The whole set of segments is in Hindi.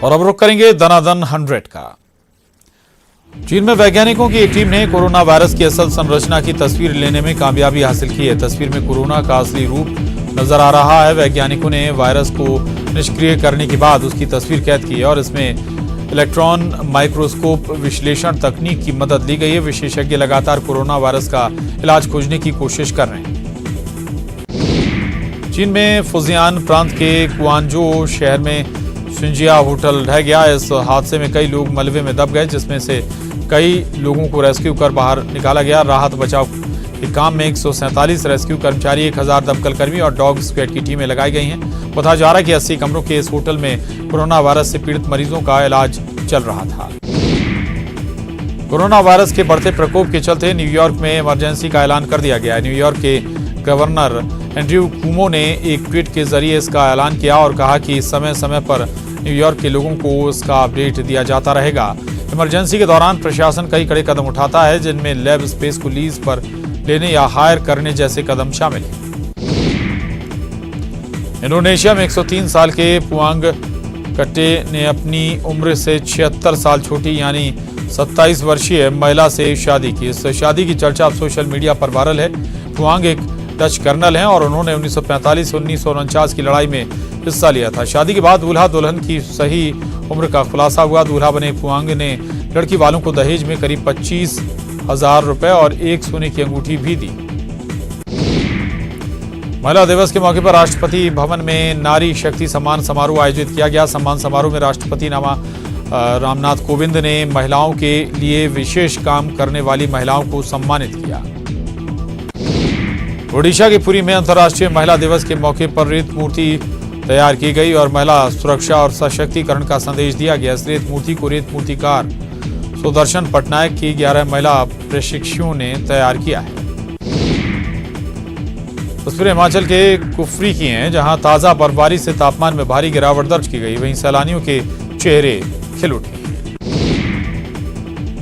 और अब रुख करेंगे दनादन 100 का। चीन में वैज्ञानिकों की एक टीम ने कोरोना वायरस की असल संरचना की तस्वीर लेने में कामयाबी हासिल की है। तस्वीर में कोरोना का असली रूप नजर आ रहा है। वैज्ञानिकों ने वायरस को निष्क्रिय करने के बाद उसकी तस्वीर कैद की है और इसमें इलेक्ट्रॉन माइक्रोस्कोप विश्लेषण तकनीक की मदद ली गई है। विशेषज्ञ लगातार कोरोना वायरस का इलाज खोजने की कोशिश कर रहे हैं। चीन में फुजियान प्रांत के क्वांजो शहर में सिंजिया होटल ढह गया। इस हादसे में कई लोग मलबे में दब गए, जिसमें से कई लोगों को रेस्क्यू कर बाहर निकाला गया। राहत बचाव के काम में 147 रेस्क्यू कर्मचारी, 1000 दमकल कर्मी और डॉग स्क्वाड की टीमें लगाई गई हैं। बताया जा रहा है कि 80 कमरों के इस होटल में कोरोना वायरस से पीड़ित मरीजों का इलाज चल रहा था। कोरोना वायरस के बढ़ते प्रकोप के चलते न्यूयॉर्क में इमरजेंसी का ऐलान कर दिया गया है। न्यूयॉर्क के गवर्नर एंड्रयू कुमो ने एक ट्वीट के जरिए इसका ऐलान किया और कहा कि समय समय पर न्यूयॉर्क के लोगों को इसका अपडेट दिया जाता रहेगा। इमरजेंसी के दौरान प्रशासन कई कड़े कदम उठाता है, जिनमें लैब स्पेस को लीज पर लेने या हायर करने जैसे कदम शामिल हैं। इंडोनेशिया में 103 साल के पुआंग कट्टे ने अपनी उम्र से 76 साल छोटी यानी 27 वर्षीय महिला से शादी की। इस शादी की चर्चा अब सोशल मीडिया पर वायरल है। पुआंग एक डच कर्नल हैं और उन्होंने 1945-1949 की लड़ाई में हिस्सा लिया था। शादी के बाद दूल्हा दुल्हन की सही उम्र का खुलासा हुआ। दूल्हा बने पुआंग ने लड़की वालों को दहेज में करीब 25,000 रुपए और एक सोने की अंगूठी भी दी। महिला दिवस के मौके पर राष्ट्रपति भवन में नारी शक्ति सम्मान समारोह आयोजित किया गया। सम्मान समारोह में राष्ट्रपति रामनाथ कोविंद ने महिलाओं के लिए विशेष काम करने वाली महिलाओं को सम्मानित किया। ओडिशा के पुरी में अंतर्राष्ट्रीय महिला दिवस के मौके पर रेत मूर्ति तैयार की गई और महिला सुरक्षा और सशक्तिकरण का संदेश दिया गया। इस रेत मूर्ति को रेत मूर्तिकार सुदर्शन पटनायक की 11 महिला प्रशिक्षुओं ने तैयार किया है। तस्वीरें हिमाचल के कुफरी की हैं, जहां ताजा बर्फबारी से तापमान में भारी गिरावट दर्ज की गई। वहीं सैलानियों के चेहरे खिल उठे।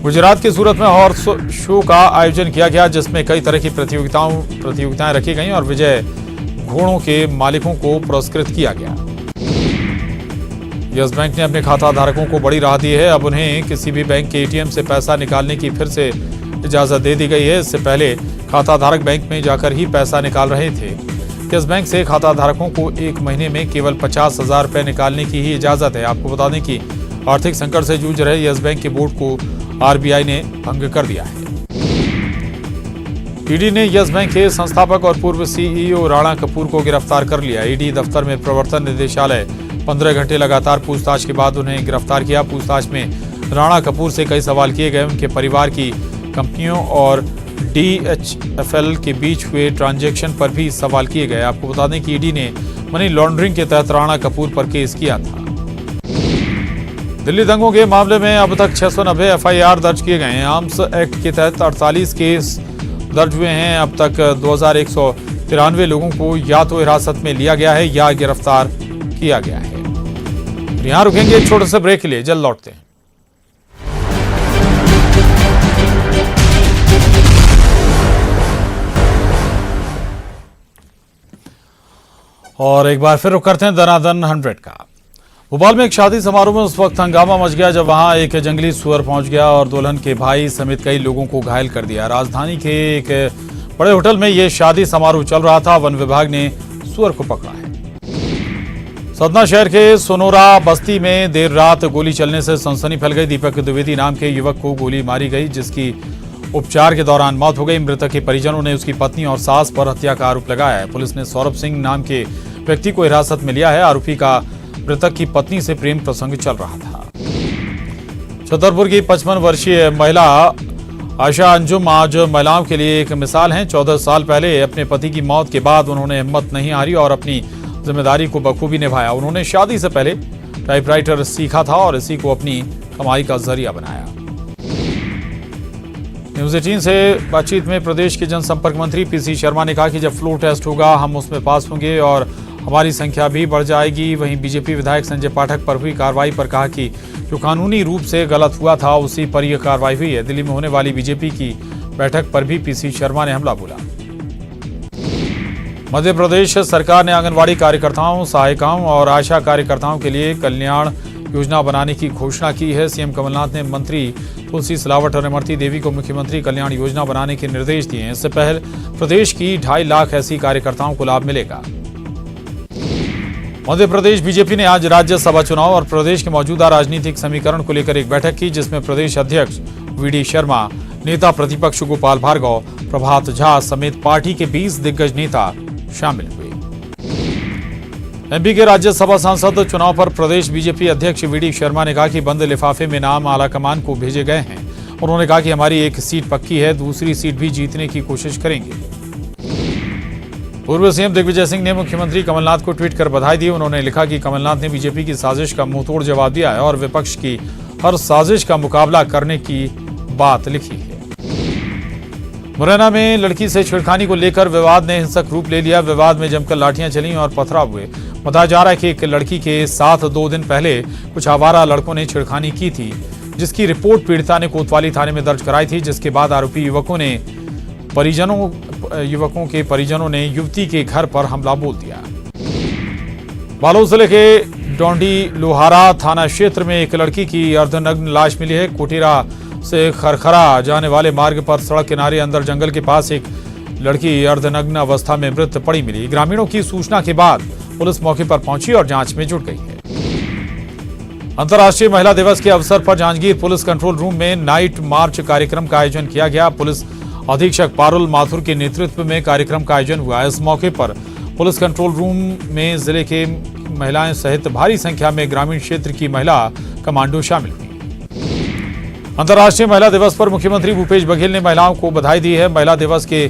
गुजरात के सूरत में हॉर्स शो का आयोजन किया गया, जिसमें कई तरह की प्रतियोगिताएं रखी गईं और विजय घोड़ों के मालिकों को पुरस्कृत किया गया। यस बैंक ने अपने खाता धारकों को बड़ी राहत दी है। अब उन्हें किसी भी बैंक के एटीएम से पैसा निकालने की फिर से इजाजत दे दी गई है। इससे पहले खाता धारक बैंक में जाकर ही पैसा निकाल रहे थे। यस बैंक से खाता धारकों को एक महीने में केवल 50,000 रुपए निकालने की ही इजाजत है। आपको बता दें कि आर्थिक संकट से जूझ रहे यस बैंक के बोर्ड को आरबीआई ने भंग कर दिया है। ईडी ने यस बैंक के संस्थापक और पूर्व सीईओ राणा कपूर को गिरफ्तार कर लिया। ईडी दफ्तर में प्रवर्तन निदेशालय 15 घंटे लगातार पूछताछ के बाद उन्हें गिरफ्तार किया। पूछताछ में राणा कपूर से कई सवाल किए गए। उनके परिवार की कंपनियों और डीएचएफएल के बीच हुए ट्रांजैक्शन पर भी सवाल किए गए। आपको बता दें कि ईडी ने मनी लॉन्ड्रिंग के तहत राणा कपूर पर केस किया था। दिल्ली दंगों के मामले में अब तक 690 एफआईआर दर्ज किए गए हैं। आर्म्स एक्ट के तहत 48 केस दर्ज हुए हैं। अब तक 2193 लोगों को या तो हिरासत में लिया गया है या गिरफ्तार किया गया है। यहां रुकेंगे एक छोटे से ब्रेक के लिए, जल्द लौटते हैं। और एक बार फिर रुक करते हैं दनादन 100 का। भोपाल में एक शादी समारोह में उस वक्त हंगामा मच गया जब वहां एक जंगली सुअर पहुंच गया और दुल्हन के भाई समेत कई लोगों को घायल कर दिया। राजधानी के एक बड़े होटल में यह शादी समारोह चल रहा था। वन विभाग ने सुअर को पकड़ा है। सतना शहर के सोनोरा बस्ती में देर रात गोली चलने से सनसनी फैल गई। दीपक द्विवेदी नाम के युवक को गोली मारी गई, जिसकी उपचार के दौरान मौत हो गई। मृतक के परिजनों ने उसकी पत्नी और सास पर हत्या का आरोप लगाया है। पुलिस ने सौरभ सिंह नाम के व्यक्ति को हिरासत में लिया है। आरोपी का मृतक की पत्नी से प्रेम प्रसंग चल रहा था। छतरपुर की 55 वर्षीय महिला आशा अंजुम आज महिलाओं के लिए एक मिसाल हैं। 14 साल पहले अपने पति की मौत के बाद उन्होंने हिम्मत नहीं हारी और अपनी जिम्मेदारी को बखूबी निभाया। उन्होंने शादी से पहले टाइपराइटर सीखा था और इसी को अपनी कमाई का जरिया बनाया। न्यूज 18 से बातचीत में प्रदेश के जनसंपर्क मंत्री पीसी शर्मा ने कहा कि जब फ्लोर टेस्ट होगा हम उसमें पास होंगे और हमारी संख्या भी बढ़ जाएगी। वहीं बीजेपी विधायक संजय पाठक पर हुई कार्रवाई पर कहा कि जो कानूनी रूप से गलत हुआ था उसी पर यह कार्रवाई हुई है। दिल्ली में होने वाली बीजेपी की बैठक पर भी पीसी शर्मा ने हमला बोला। मध्य प्रदेश सरकार ने आंगनवाड़ी कार्यकर्ताओं, सहायिकाओं और आशा कार्यकर्ताओं के लिए कल्याण योजना बनाने की घोषणा की है। सीएम कमलनाथ ने मंत्री तुलसी सिलावट और इमरती देवी को मुख्यमंत्री कल्याण योजना बनाने के निर्देश दिए हैं। इससे पहले प्रदेश की 2.5 लाख ऐसी कार्यकर्ताओं को लाभ मिलेगा। मध्य प्रदेश बीजेपी ने आज राज्यसभा चुनाव और प्रदेश के मौजूदा राजनीतिक समीकरण को लेकर एक बैठक की, जिसमें प्रदेश अध्यक्ष वीडी शर्मा, नेता प्रतिपक्ष गोपाल भार्गव, प्रभात झा समेत पार्टी के 20 दिग्गज नेता शामिल हुए। एमपी के राज्यसभा सांसद चुनाव पर प्रदेश बीजेपी अध्यक्ष वीडी शर्मा ने कहा कि बंद लिफाफे में नाम आलाकमान को भेजे गए हैं। उन्होंने कहा कि हमारी एक सीट पक्की है, दूसरी सीट भी जीतने की कोशिश करेंगे। पूर्व सीएम दिग्विजय सिंह ने मुख्यमंत्री कमलनाथ को ट्वीट कर बधाई दी। उन्होंने लिखा कि कमलनाथ ने बीजेपी की साजिश का मुंहतोड़ जवाब दिया है और विपक्ष की हर साजिश का मुकाबला करने की बात लिखी है। मुरैना में लड़की से छेड़खानी को लेकर विवाद ने हिंसक रूप ले लिया। विवाद में जमकर लाठियां चली और पथराव हुए। बताया जा रहा है कि एक लड़की के साथ 2 दिन पहले कुछ आवारा लड़कों ने छेड़खानी की थी, जिसकी रिपोर्ट पीड़िता ने कोतवाली थाने में दर्ज कराई थी, जिसके बाद आरोपी युवकों के परिजनों ने युवती के घर पर हमला बोल दिया। बालोद जिले के डोंडी लोहारा थाना क्षेत्र में एक लड़की की अर्धनग्न लाश मिली है। कोटेरा से खरखरा जाने वाले मार्ग पर सड़क किनारे अंदर जंगल के पास एक लड़की अर्धनग्न अवस्था में मृत पड़ी मिली। ग्रामीणों की सूचना के बाद पुलिस मौके पर पहुंची और जांच में जुट गई है। अंतर्राष्ट्रीय महिला दिवस के अवसर पर जांजगीर पुलिस कंट्रोल रूम में नाइट मार्च कार्यक्रम का आयोजन किया गया। पुलिस अधीक्षक पारुल माथुर के नेतृत्व में कार्यक्रम का आयोजन हुआ। इस मौके पर पुलिस कंट्रोल रूम में जिले के महिलाएं सहित भारी संख्या में ग्रामीण क्षेत्र की महिला कमांडो शामिल हुई। अंतर्राष्ट्रीय महिला दिवस पर मुख्यमंत्री भूपेश बघेल ने महिलाओं को बधाई दी है। महिला दिवस के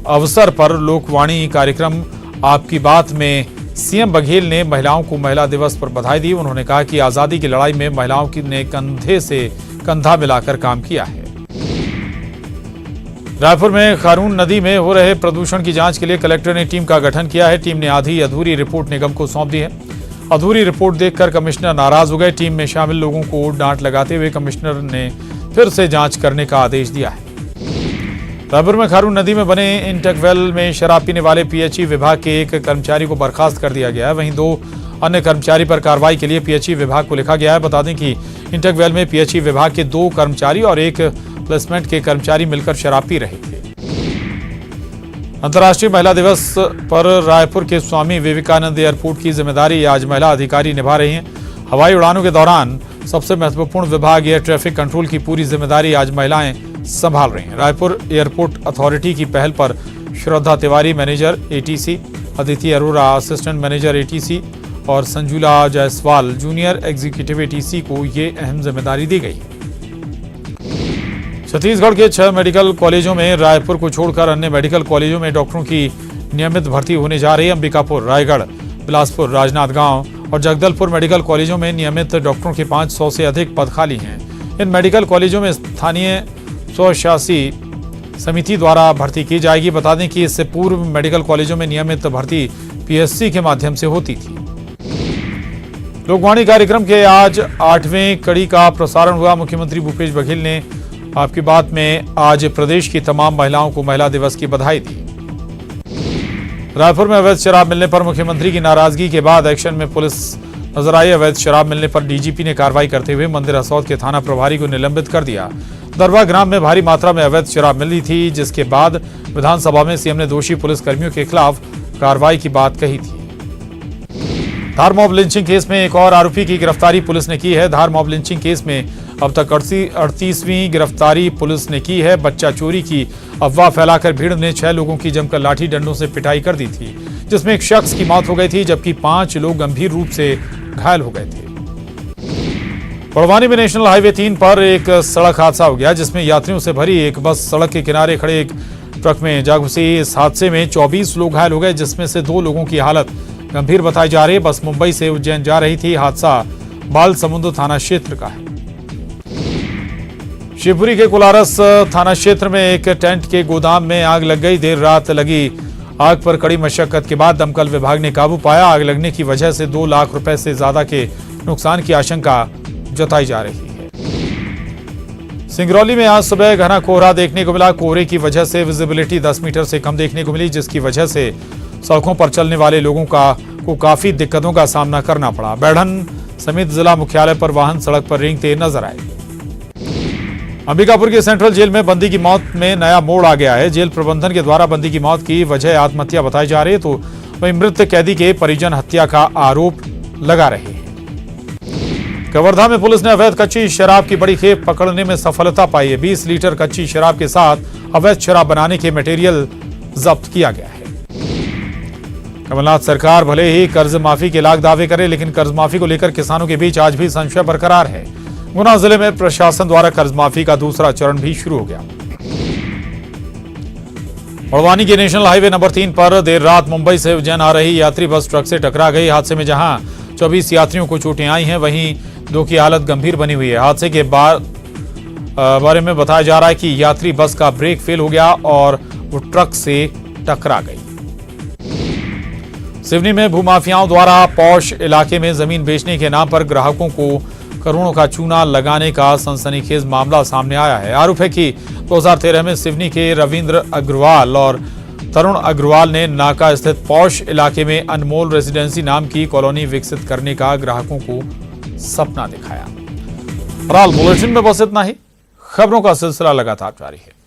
अवसर पर लोकवाणी कार्यक्रम आपकी बात में सीएम बघेल ने महिलाओं को महिला दिवस पर बधाई दी। उन्होंने कहा कि आजादी की लड़ाई में महिलाओं ने कंधे से कंधा मिलाकर काम किया है। रायपुर में खारून नदी में हो रहे प्रदूषण की जांच के लिए कलेक्टर ने टीम का गठन किया है। टीम ने आधी अधूरी रिपोर्ट निगम को सौंप दी है। अधूरी रिपोर्ट देखकर कमिश्नर नाराज हो गए। टीम में शामिल लोगों को डांट लगाते हुए कमिश्नर ने फिर से जांच करने का आदेश दिया है। रायपुर में खारून नदी में बने इंटेकवेल में शराब पीने वाले पीएचई विभाग के एक कर्मचारी को बर्खास्त कर दिया गया है। वहीं 2 अन्य कर्मचारी पर कार्रवाई के लिए पीएचई विभाग को लिखा गया है। बता दें कि इंटेकवेल में पीएचई विभाग के 2 कर्मचारी और एक प्लेसमेंट के कर्मचारी मिलकर शराब पी रहे थे। अंतर्राष्ट्रीय महिला दिवस पर रायपुर के स्वामी विवेकानंद एयरपोर्ट की जिम्मेदारी आज महिला अधिकारी निभा रही हैं। हवाई उड़ानों के दौरान सबसे महत्वपूर्ण विभाग एयर ट्रैफिक कंट्रोल की पूरी जिम्मेदारी आज महिलाएं संभाल रही हैं। रायपुर एयरपोर्ट अथॉरिटी की पहल पर Shraddha Tiwari manager ATC, Aditi Arora assistant manager ATC और Sanjula Jaiswal junior executive ATC को ये अहम जिम्मेदारी दी गई। छत्तीसगढ़ के 6 मेडिकल कॉलेजों में रायपुर को छोड़कर अन्य मेडिकल कॉलेजों में डॉक्टरों की नियमित भर्ती होने जा रही है। अंबिकापुर, रायगढ़, बिलासपुर, राजनांदगांव और जगदलपुर मेडिकल कॉलेजों में नियमित डॉक्टरों के 500 से अधिक पद खाली हैं। इन मेडिकल कॉलेजों में स्थानीय स्वशासी समिति द्वारा भर्ती की जाएगी। बता दें कि इससे पूर्व मेडिकल कॉलेजों में नियमित भर्ती पीएससी के माध्यम से होती थी। लोकवाणी कार्यक्रम के आज 8वें कड़ी का प्रसारण हुआ। मुख्यमंत्री भूपेश बघेल ने आपकी बात में आज प्रदेश की तमाम महिलाओं को महिला दिवस की बधाई दी। रायपुर में अवैध शराब मिलने पर मुख्यमंत्री की नाराजगी के बाद एक्शन में पुलिस नजर आई। अवैध शराब मिलने पर डीजीपी ने कार्रवाई करते हुए मंदिर हसौद के थाना प्रभारी को निलंबित कर दिया। दरबा ग्राम में भारी मात्रा में अवैध शराब मिली थी, जिसके बाद विधानसभा में सीएम ने दोषी पुलिसकर्मियों के खिलाफ कार्रवाई की बात कही थी। धार मॉब लिंचिंग केस में एक और आरोपी की गिरफ्तारी पुलिस ने की है। धार मॉब लिंचिंग केस में अब तक 38वीं गिरफ्तारी पुलिस ने की है। बच्चा चोरी की अफवाह फैलाकर भीड़ ने 6 लोगों की जमकर लाठी डंडों से पिटाई कर दी थी, जिसमें एक शख्स की मौत हो गई थी, जबकि 5 लोग गंभीर रूप से घायल हो गए थे। बड़वानी में नेशनल हाईवे 3 पर एक सड़क हादसा हो गया, जिसमें यात्रियों से भरी एक बस सड़क के किनारे खड़े एक ट्रक में जा घुसी। इस हादसे में 24 लोग घायल हो गए, जिसमें से 2 लोगों की हालत गंभीर बताई जा रही है। बस मुंबई से उज्जैन जा रही थी। हादसा बालसमुंद थाना क्षेत्र का है। शिवपुरी के कुलारस थाना क्षेत्र में एक टेंट के गोदाम में आग लग गई। देर रात लगी आग पर कड़ी मशक्कत के बाद दमकल विभाग ने काबू पाया। आग लगने की वजह से 2 लाख रुपए से ज्यादा के नुकसान की आशंका जताई जा रही है। सिंगरौली में आज सुबह घना कोहरा देखने को मिला। कोहरे की वजह से विजिबिलिटी 10 मीटर से कम देखने को मिली, जिसकी वजह से सड़कों पर चलने वाले लोगों को को काफी दिक्कतों का सामना करना पड़ा। बैढ़न समेत जिला मुख्यालय पर वाहन सड़क पर रेंगते नजर आए। अंबिकापुर के सेंट्रल जेल में बंदी की मौत में नया मोड़ आ गया है। जेल प्रबंधन के द्वारा बंदी की मौत की वजह आत्महत्या बताई जा रही है, तो वहीं मृत कैदी के परिजन हत्या का आरोप लगा रहे हैं। कवर्धा में पुलिस ने अवैध कच्ची शराब की बड़ी खेप पकड़ने में सफलता पाई है। 20 लीटर कच्ची शराब के साथ अवैध शराब बनाने के मटेरियल जब्त किया गया है। कमलनाथ सरकार भले ही कर्ज माफी के लाख दावे करे, लेकिन कर्ज माफी को लेकर किसानों के बीच आज भी संशय बरकरार है। गुना जिले में प्रशासन द्वारा कर्ज माफी का दूसरा चरण भी शुरू हो गया। बड़वानी के नेशनल हाईवे नंबर 3 पर देर रात मुंबई से उज्जैन आ रही यात्री बस ट्रक से टकरा गई। हादसे में जहां 24 यात्रियों को चोटें आई हैं, वहीं 2 की हालत गंभीर बनी हुई है। हादसे के बारे में बताया जा रहा है कि यात्री बस का ब्रेक फेल हो गया और वो ट्रक से टकरा गई। सिवनी में भूमाफियाओं द्वारा पौष इलाके में जमीन बेचने के नाम पर ग्राहकों को करोड़ों का चूना लगाने का सनसनीखेज मामला सामने आया है। आरोप है कि 2013 में सिवनी के रविंद्र अग्रवाल और तरुण अग्रवाल ने नाका स्थित पौष इलाके में अनमोल रेजिडेंसी नाम की कॉलोनी विकसित करने का ग्राहकों को सपना दिखाया। फिलहाल बुलेटिन में बस इतना ही। खबरों का सिलसिला लगातार जारी है।